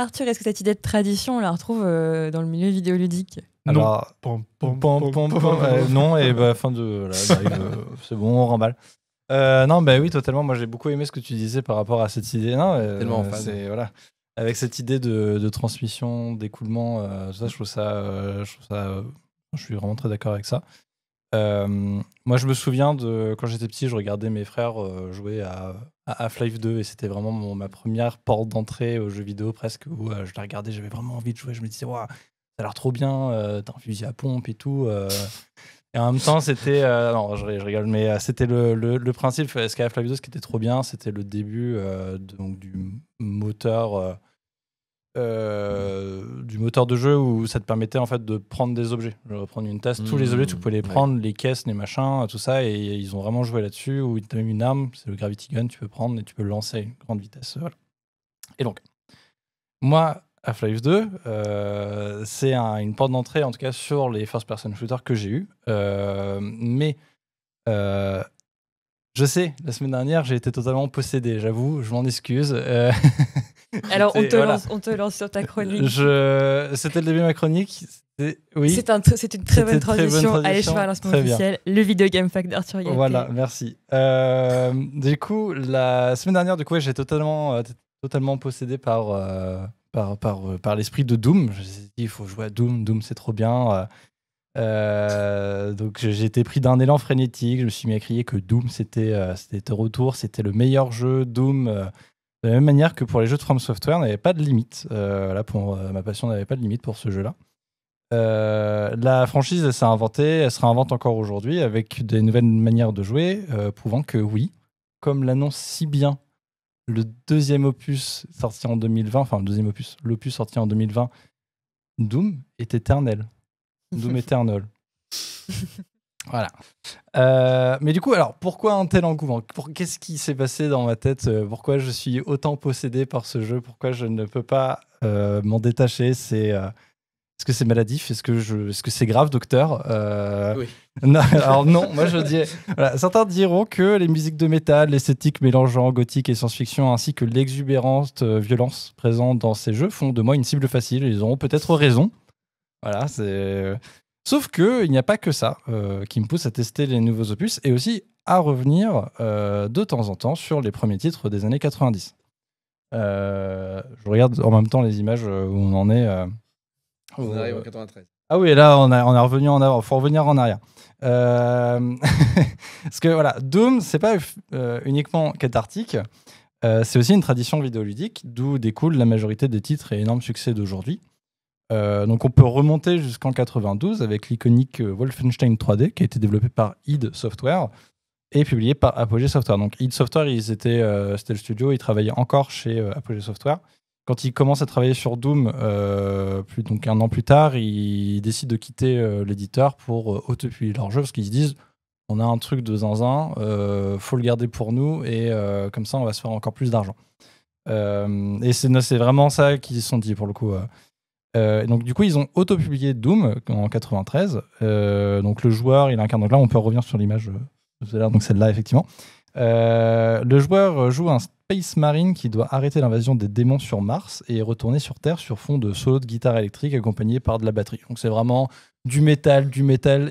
Arthur, est-ce que cette idée de tradition, on la retrouve dans le milieu vidéoludique? Alors, non, et bah, fin de live, c'est bon, on remballe. Non, bah oui, totalement. Moi, j'ai beaucoup aimé ce que tu disais par rapport à cette idée. Non, Tellement fan. c'est voilà, avec cette idée de transmission, d'écoulement, ça, je trouve ça, je suis vraiment très d'accord avec ça. Moi, je me souviens de quand j'étais petit, je regardais mes frères jouer à Half-Life 2 et c'était vraiment ma première porte d'entrée aux jeux vidéo presque où je la regardais, j'avais vraiment envie de jouer. Je me disais, waouh, ça a l'air trop bien, t'as un fusil à pompe et tout. Et en même temps, c'était. Non, je rigole, mais c'était le principe. Parce qu'à Half-Life 2, ce qui était trop bien, c'était le début donc, du moteur. Du moteur de jeu où ça te permettait en fait de prendre des objets. Je vais reprendre une tasse, tous les objets, tu pouvais les prendre, les caisses, les machins, tout ça, et ils ont vraiment joué là-dessus. Où tu as même une arme, c'est le Gravity Gun, tu peux prendre et tu peux le lancer à une grande vitesse. Voilà. Et donc, moi, Half-Life 2, c'est une porte d'entrée, en tout cas sur les first-person shooters que j'ai eu. Mais je sais, la semaine dernière, j'ai été totalement possédé, j'avoue, je m'en excuse. Alors, on te lance sur ta chronique. C'était le début de ma chronique. Oui. C'est une très bonne transition. Allez, je fais un lancement officiel. Le Video Game Fact d'Arthur Yaquet. Voilà, merci. Du coup, la semaine dernière, j'ai totalement possédé par l'esprit de Doom. Je me suis dit, il faut jouer à Doom. Doom, c'est trop bien. Donc j'ai été pris d'un élan frénétique. Je me suis mis à crier que Doom, c'était retour. C'était le meilleur jeu. Doom... de la même manière que pour les jeux de From Software, n'avait pas de limite. Là, pour ma passion, n'avait pas de limite pour ce jeu-là. La franchise, elle s'est inventée, elle se réinvente encore aujourd'hui avec des nouvelles manières de jouer, prouvant que oui, comme l'annonce si bien le deuxième opus sorti en 2020, enfin le deuxième opus, l'opus sorti en 2020, Doom est éternel. Doom Eternal. Voilà. Mais du coup, alors, pourquoi un tel engouement ? Qu'est-ce qui s'est passé dans ma tête ? Pourquoi je suis autant possédé par ce jeu ? Pourquoi je ne peux pas m'en détacher ? Est-ce que c'est maladif ? Est-ce que c'est grave, docteur ? Oui. Non, alors non, moi je dis... Voilà, certains diront que les musiques de métal, l'esthétique mélangeant gothique et science-fiction, ainsi que l'exubérante violence présente dans ces jeux font de moi une cible facile. Ils auront peut-être raison. Voilà, c'est... Sauf qu'il n'y a pas que ça qui me pousse à tester les nouveaux opus et aussi à revenir de temps en temps sur les premiers titres des années 90. Je regarde en même temps les images où on en est. On arrive en 93. Ah oui, là, on est revenu en avant. Il faut revenir en arrière. Parce que voilà, Doom, c'est pas uniquement cathartique. C'est aussi une tradition vidéoludique, d'où découle la majorité des titres et énormes succès d'aujourd'hui. Donc on peut remonter jusqu'en 92 avec l'iconique Wolfenstein 3D qui a été développé par id Software et publié par Apogee Software. Donc id Software, c'était le studio, ils travaillaient encore chez Apogee Software. Quand ils commencent à travailler sur Doom, donc un an plus tard, ils décident de quitter l'éditeur pour autopublier leur jeu parce qu'ils se disent on a un truc de zinzin, faut le garder pour nous et comme ça on va se faire encore plus d'argent. Et c'est vraiment ça qu'ils se sont dit pour le coup. Donc du coup ils ont auto-publié Doom en 93. Donc le joueur il incarne, donc là on peut revenir sur l'image tout à l'heure, donc celle-là effectivement. Le joueur joue un Space Marine qui doit arrêter l'invasion des démons sur Mars et retourner sur Terre sur fond de solo de guitare électrique accompagné par de la batterie. Donc c'est vraiment du métal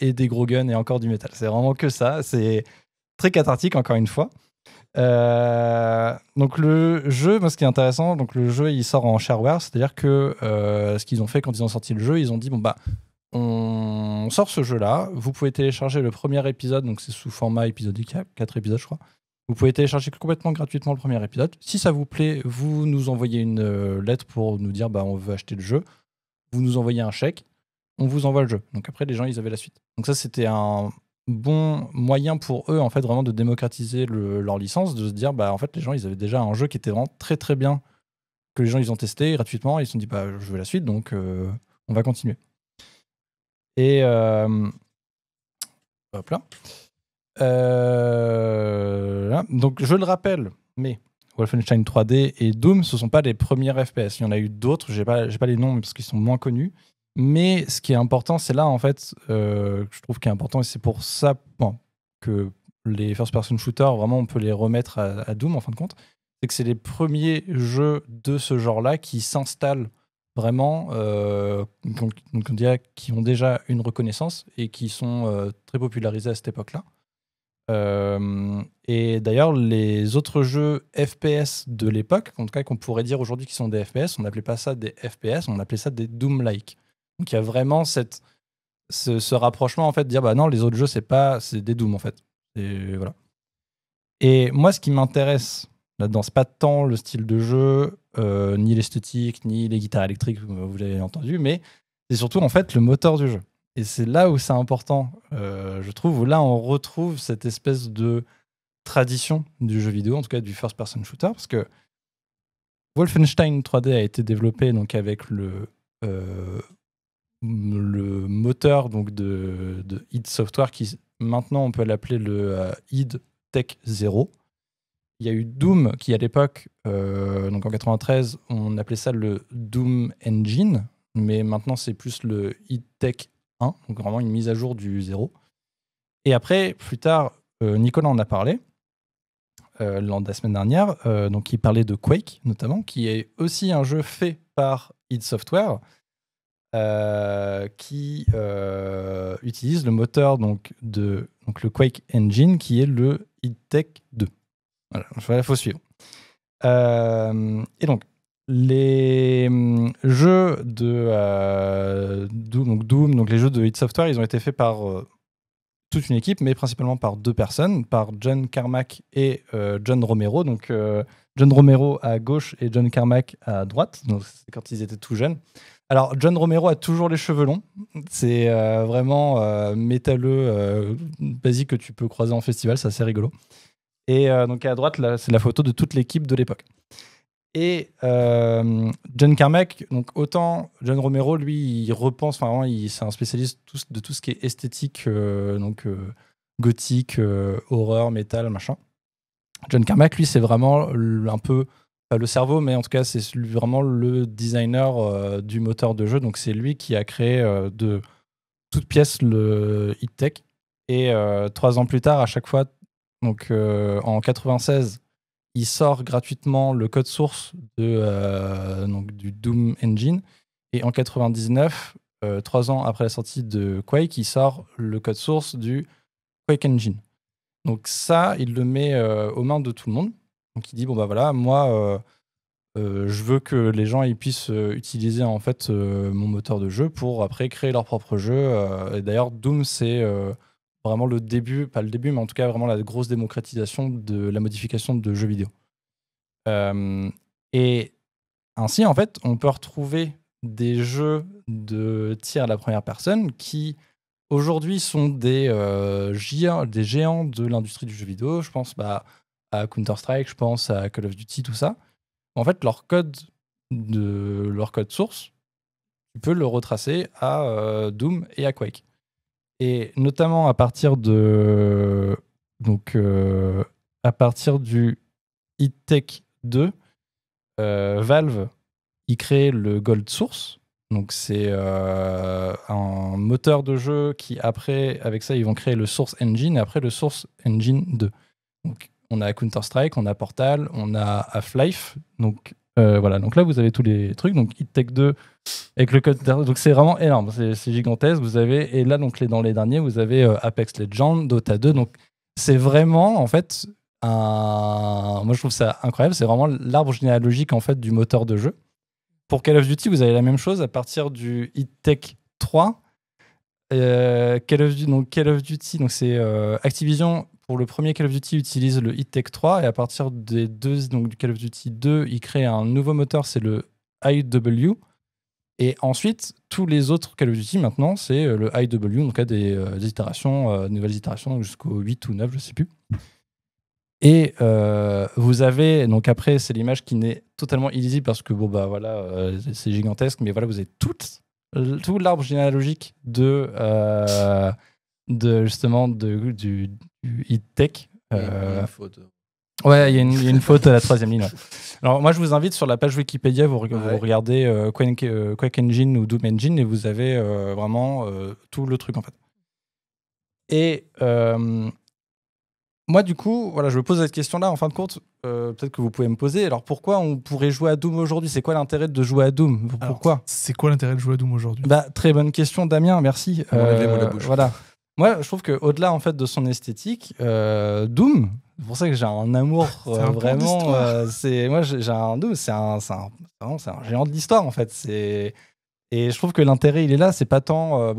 et des gros guns et encore du métal. C'est vraiment que ça. C'est très cathartique encore une fois. Donc le jeu, moi ce qui est intéressant, donc le jeu il sort en shareware, c'est-à-dire que ce qu'ils ont fait quand ils ont sorti le jeu, ils ont dit bon bah on sort ce jeu-là, vous pouvez télécharger le premier épisode, donc c'est sous format épisodique, 4 épisodes je crois. Vous pouvez télécharger complètement gratuitement le premier épisode. Si ça vous plaît, vous nous envoyez une lettre pour nous dire bah on veut acheter le jeu. Vous nous envoyez un chèque, on vous envoie le jeu. Donc après les gens ils avaient la suite. Donc ça c'était un bon moyen pour eux en fait vraiment de démocratiser leur licence, de se dire bah en fait les gens ils avaient déjà un jeu qui était vraiment très très bien, que les gens ils ont testé gratuitement et ils se sont dit bah je veux la suite donc on va continuer. Et hop là. Donc je le rappelle, mais Wolfenstein 3D et Doom ce sont pas les premiers FPS. Il y en a eu d'autres, j'ai pas les noms parce qu'ils sont moins connus. Mais ce qui est important, c'est là en fait, que je trouve qui est important, et c'est pour ça que les first-person shooters, vraiment, on peut les remettre à Doom en fin de compte, c'est que c'est les premiers jeux de ce genre-là qui s'installent vraiment, qui ont déjà une reconnaissance et qui sont très popularisés à cette époque-là. Et d'ailleurs, les autres jeux FPS de l'époque, en tout cas qu'on pourrait dire aujourd'hui qui sont des FPS, on n'appelait pas ça des FPS, on appelait ça des Doom-like. Donc il y a vraiment ce rapprochement en fait, de dire bah non, les autres jeux c'est des Doom en fait. Et voilà. Et moi, ce qui m'intéresse là-dedans, c'est pas tant le style de jeu, ni l'esthétique, ni les guitares électriques, vous l'avez entendu, mais c'est surtout en fait le moteur du jeu. Et c'est là où c'est important, je trouve, où là on retrouve cette espèce de tradition du jeu vidéo, en tout cas du first-person shooter, parce que Wolfenstein 3D a été développé donc avec le moteur donc de id Software, qui maintenant on peut l'appeler le id Tech 0. Il y a eu Doom qui à l'époque, donc en 93, on appelait ça le Doom Engine, mais maintenant c'est plus le id Tech 1, donc vraiment une mise à jour du 0. Et après, plus tard, Nicolas en a parlé la semaine dernière, donc il parlait de Quake notamment, qui est aussi un jeu fait par id Software, qui utilise le moteur donc le Quake Engine, qui est le id Tech 2. Voilà, il faut suivre. Et donc, les jeux de Doom, donc les jeux de id Software, ils ont été faits par toute une équipe, mais principalement par 2 personnes, par John Carmack et John Romero. Donc, John Romero à gauche et John Carmack à droite. Donc, c'est quand ils étaient tout jeunes. Alors, John Romero a toujours les cheveux longs. C'est vraiment métalleux, basique que tu peux croiser en festival. C'est assez rigolo. Et donc, à droite, là, c'est la photo de toute l'équipe de l'époque. Et John Carmack, donc autant John Romero, lui, il repense, enfin, c'est un spécialiste de tout ce qui est esthétique, gothique, horreur, métal, machin. John Carmack, lui, c'est vraiment un peu, pas le cerveau, mais en tout cas, c'est vraiment le designer du moteur de jeu. Donc, c'est lui qui a créé de toute pièce le id Tech. Et 3 ans plus tard, à chaque fois, donc en 96, il sort gratuitement le code source du Doom Engine. Et en 99, 3 ans après la sortie de Quake, il sort le code source du Quake Engine. Donc ça, il le met aux mains de tout le monde. Donc il dit, bon bah voilà, moi, je veux que les gens ils puissent utiliser en fait mon moteur de jeu pour après créer leur propre jeu. Et d'ailleurs, Doom, c'est vraiment le début, pas le début, mais en tout cas vraiment la grosse démocratisation de la modification de jeux vidéo. Et ainsi, en fait, on peut retrouver des jeux de tir à la première personne qui, aujourd'hui, sont des géants de l'industrie du jeu vidéo. Je pense à Counter-Strike, je pense à Call of Duty, tout ça. En fait, leur code source, tu peux le retracer à Doom et à Quake. Et notamment à partir du id Tech 2, Valve, il crée le Gold Source. Donc c'est un moteur de jeu qui, après, avec ça, ils vont créer le Source Engine et après le Source Engine 2. Donc on a Counter-Strike, on a Portal, on a Half-Life. Donc voilà, donc là vous avez tous les trucs. Donc id Tech 2 avec le code, donc c'est vraiment énorme, c'est gigantesque. Vous avez, et là donc dans les derniers, vous avez Apex Legends, Dota 2. Donc c'est vraiment en fait moi je trouve ça incroyable. C'est vraiment l'arbre généalogique en fait du moteur de jeu. Pour Call of Duty, vous avez la même chose à partir du id Tech 3. Call of Duty, donc c'est Activision. Pour le premier Call of Duty, utilise le id Tech 3 et à partir du Call of Duty 2, il crée un nouveau moteur, c'est le IW. Et ensuite, tous les autres Call of Duty maintenant, c'est le IW, donc il y a des itérations, nouvelles itérations jusqu'au 8 ou 9, je ne sais plus. Et vous avez, donc après, c'est l'image qui n'est totalement illisible parce que bon, bah voilà, c'est gigantesque, mais voilà, vous avez tout l'arbre généalogique justement du id Tech. Il y a une faute. Ouais, il y a une faute à la 3e ligne. Ouais. Alors, moi, je vous invite sur la page Wikipédia, vous regardez Quake Engine ou Doom Engine et vous avez vraiment tout le truc en fait. Et moi, du coup, voilà, je me pose cette question-là. En fin de compte, peut-être que vous pouvez me poser. Alors, pourquoi on pourrait jouer à Doom aujourd'hui ? C'est quoi l'intérêt de jouer à Doom ? Pourquoi ? C'est quoi l'intérêt de jouer à Doom aujourd'hui ? Très bonne question, Damien. Merci. Enlevez-moi la bouche. Voilà. Moi, je trouve qu'au-delà en fait, de son esthétique, Doom, c'est pour ça que j'ai un amour vraiment. Moi, j'ai un Doom, c'est un géant de l'histoire, en fait. Et je trouve que l'intérêt, il est là. C'est pas tant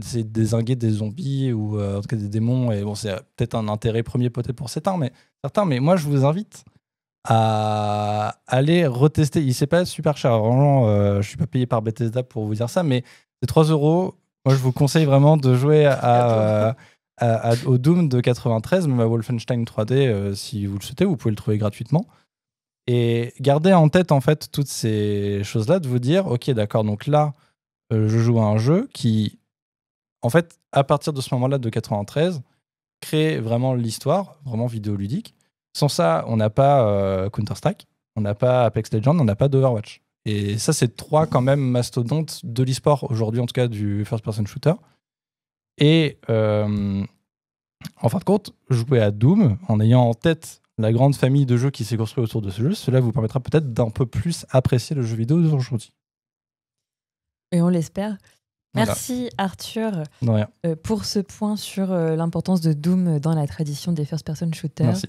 c'est dézinguer des zombies ou en tout cas des démons. Et bon, c'est peut-être un intérêt premier peut-être pour certains, mais moi, je vous invite à aller retester. Il c'est pas super cher. Vraiment, je suis pas payé par Bethesda pour vous dire ça, mais c'est 3 €. Moi, je vous conseille vraiment de jouer au Doom de 93, même à Wolfenstein 3D, si vous le souhaitez, vous pouvez le trouver gratuitement. Et gardez en tête, en fait, toutes ces choses-là, de vous dire, ok, d'accord, donc là, je joue à un jeu qui, en fait, à partir de ce moment-là, de 93, crée vraiment l'histoire, vraiment vidéoludique. Sans ça, on n'a pas Counter-Strike, on n'a pas Apex Legends, on n'a pas d'Overwatch. Et ça, c'est 3 quand même mastodontes de l'e-sport aujourd'hui, en tout cas du first-person shooter. Et en fin de compte, jouer à Doom en ayant en tête la grande famille de jeux qui s'est construite autour de ce jeu, cela vous permettra peut-être d'un peu plus apprécier le jeu vidéo d'aujourd'hui. Et on l'espère. Merci Arthur pour ce point sur l'importance de Doom dans la tradition des first-person shooters. Merci.